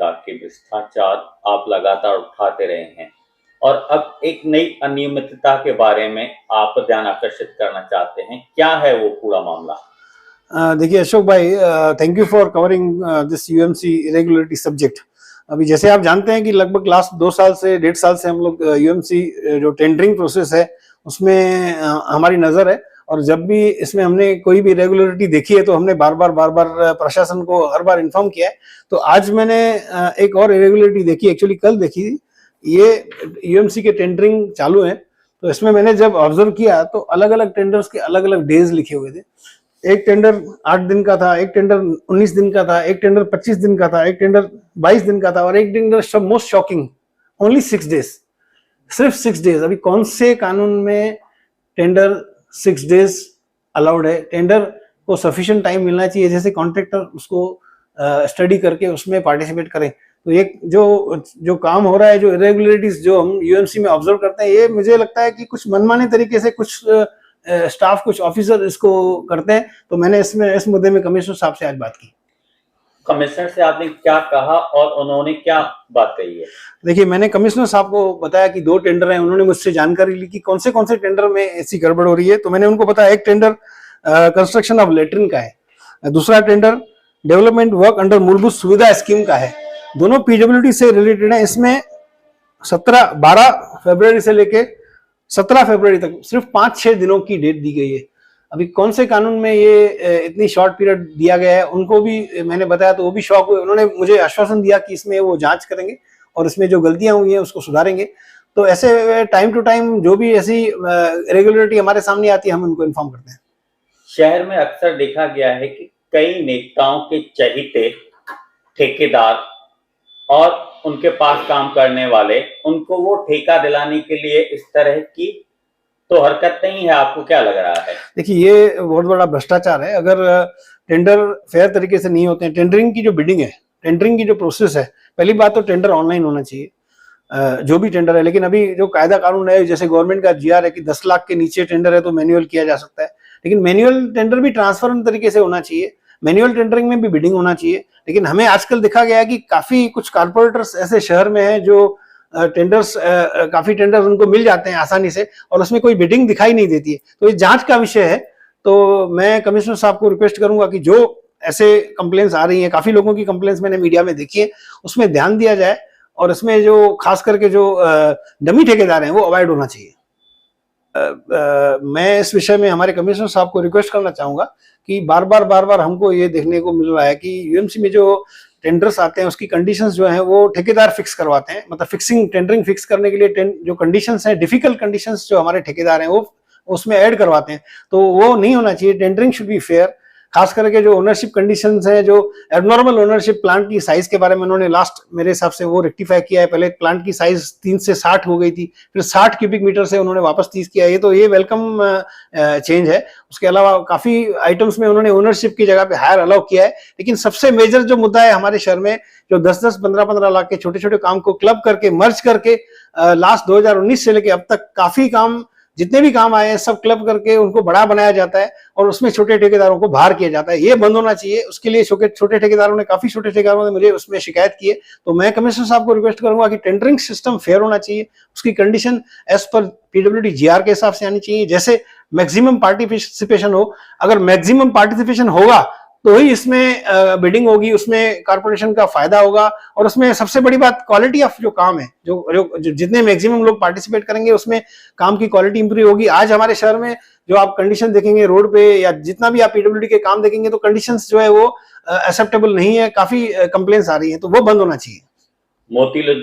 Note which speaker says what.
Speaker 1: प्रकार के भ्रष्टाचार आप लगातार उठाते रहे हैं और अब एक नई अनियमितता के बारे में आप ध्यान आकर्षित करना चाहते हैं। क्या है वो पूरा मामला?
Speaker 2: देखिए अशोक भाई, thank you for covering this UMC irregularity subject. अभी जैसे आप जानते हैं कि लगभग लास्ट 2 साल से 1.5 साल से हम लोग यूएमसी जो टेंडरिंग प्रोसेस है उसमें हमारी नजर है, और जब भी इसमें हमने कोई भी इरेगुलरिटी देखी है तो हमने बार बार प्रशासन को हर बार इन्फॉर्म किया है। तो आज मैंने एक और इरेगुलरिटी देखी, एक्चुअली कल देखी। ये यूएमसी के टेंडरिंग चालू है, तो इसमें मैंने जब ऑब्जर्व किया तो अलग अलग टेंडर्स के अलग अलग डेज लिखे हुए थे। एक टेंडर 8 दिन का था, एक टेंडर 19 दिन का था, एक टेंडर 25 दिन का था, एक टेंडर 22 दिन का था, और एक tender most shocking only 6 days, सिर्फ 6 डेज। अभी कौन से कानून में टेंडर 6 डेज अलाउड है? टेंडर को सफिशिएंट टाइम मिलना चाहिए, जैसे कॉन्ट्रैक्टर उसको स्टडी करके उसमें पार्टिसिपेट करें। तो एक जो काम हो रहा है, जो इरेगुलरिटीज जो हम यूएमसी में ऑब्जर्व करते हैं, ये मुझे लगता है कि कुछ मनमाने तरीके से कुछ स्टाफ, कुछ ऑफिसर इसको करते हैं। तो मैंने इस मुद्दे में कमिश्नर साहब से आज बात की।
Speaker 1: कमिश्नर से आपने क्या कहा और उन्होंने क्या बात कही है?
Speaker 2: देखिए, मैंने कमिश्नर साहब को बताया कि 2 टेंडर हैं। उन्होंने मुझसे जानकारी ली कि कौन से टेंडर में ऐसी गड़बड़ हो रही है। तो मैंने उनको बताया, एक टेंडर कंस्ट्रक्शन ऑफ लेटरिन का है, दूसरा टेंडर डेवलपमेंट वर्क अंडर मूलभूत सुविधा स्कीम का है। दोनों पीडब्ल्यूडी से रिलेटेड है। इसमें 12 फरवरी से लेके 17 फरवरी तक सिर्फ 5-6 दिनों की डेट दी गई है। अभी कौन से कानून में ये इतनी शॉर्ट पीरियड दिया गया है, उनको भी मैंने बताया तो वो भी शॉक हुए। उन्होंने मुझे आश्वासन दिया कि इसमें वो जांच करेंगे और इसमें जो गलतियां हुई हैं उसको सुधारेंगे। तो ऐसे टाइम टू टाइम जो भी ऐसी रेगुलरिटी हमारे सामने आती है, हम उनको इन्फॉर्म करते हैं।
Speaker 1: शहर में अक्सर देखा गया है कि कई नेताओं के चहेते ठेकेदार और उनके पास काम करने वाले, उनको वो ठेका दिलाने के लिए इस तरह की तो हरकत नहीं है। आपको क्या लग रहा है?
Speaker 2: देखिए, ये बहुत बड़ा भ्रष्टाचार है। अगर टेंडर फेयर तरीके से नहीं होते हैं, टेंडरिंग की जो बिडिंग है, टेंडरिंग की जो प्रोसेस है, पहली बात तो टेंडर ऑनलाइन होना चाहिए, जो भी टेंडर है। लेकिन अभी जो कायदा कानून है, जैसे गवर्नमेंट का जीआर है कि 10 लाख के नीचे टेंडर है तो मैन्युअल किया जा सकता है, लेकिन मैन्युअल टेंडर भी ट्रांसपेरेंट तरीके से होना चाहिए। मैन्युअल टेंडरिंग में भी बिडिंग होना चाहिए। लेकिन हमें आजकल देखा गया है कि काफी कुछ कारपोरेटर्स ऐसे शहर में हैं जो काफी टेंडर्स उनको मिल जाते हैं आसानी से, और उसमें कोई बिडिंग दिखाई नहीं देती है। तो ये जांच का विषय है। तो मैं कमिश्नर साहब को रिक्वेस्ट करूंगा कि जो ऐसे कंप्लेंट्स आ रही हैं, काफी लोगों की कंप्लेंट्स मैंने मीडिया में देखी है, उसमें ध्यान दिया जाए, और इसमें जो खास करके जो डमी ठेकेदार हैं वो अवॉइड होना चाहिए। मैं इस विषय में हमारे कमिश्नर साहब को रिक्वेस्ट करना चाहूंगा कि बार बार हमको ये देखने को मिल रहा है कि यूएमसी में जो टेंडर्स आते हैं उसकी कंडीशंस जो हैं वो ठेकेदार फिक्स करवाते हैं। मतलब टेंडरिंग फिक्स करने के लिए जो कंडीशंस हैं, डिफिकल्ट कंडीशंस जो हमारे ठेकेदार हैं वो उसमें ऐड करवाते हैं। तो वो नहीं होना चाहिए। Tendering should be fair. खास करके जो ओनरशिप कंडीशंस है, जो एबनॉर्मल ओनरशिप, प्लांट की साइज के बारे में उन्होंने लास्ट मेरे हिसाब से वो रेक्टिफाई किया है। पहले प्लांट की साइज 3 से 60 हो गई थी, फिर 60 क्यूबिक मीटर से उन्होंने वापस 30 किया। ये तो ये वेलकम चेंज है। उसके अलावा काफी आइटम्स में उन्होंने ओनरशिप की जगह पे हायर अलाउ किया है। लेकिन सबसे मेजर जो मुद्दा है हमारे शहर में, जो 10-10, 15-15 लाख के छोटे छोटे काम को क्लब करके, मर्ज करके, लास्ट 2019 से लेके अब तक काफी काम, जितने भी काम आए हैं सब क्लब करके उनको बड़ा बनाया जाता है और उसमें छोटे ठेकेदारों को बाहर किया जाता है। ये बंद होना चाहिए। उसके लिए छोटे ठेकेदारों ने, काफी छोटे ठेकेदारों ने मुझे उसमें शिकायत की है। तो मैं कमिश्नर साहब को रिक्वेस्ट करूंगा कि टेंडरिंग सिस्टम फेयर होना चाहिए। उसकी कंडीशन एज पर पीडब्ल्यूडी जीआर के हिसाब से आनी चाहिए, जैसे मैक्सिमम पार्टिसिपेशन हो। अगर मैक्सिमम पार्टिसिपेशन होगा तो ही इसमें बिडिंग होगी, उसमें कारपोरेशन का फायदा होगा। और उसमें सबसे बड़ी बात क्वालिटी ऑफ जो काम है, जो जितने मैक्सिमम लोग पार्टिसिपेट करेंगे उसमें काम की क्वालिटी इंप्रूव होगी। आज हमारे शहर में जो आप कंडीशन देखेंगे रोड पे, या जितना भी आप पीडब्ल्यूडी के काम देखेंगे, तो कंडीशंस जो है वो एक्सेप्टेबल नहीं है। काफी कंप्लेंट्स आ रही है, तो वो बंद होना चाहिए।
Speaker 1: मोती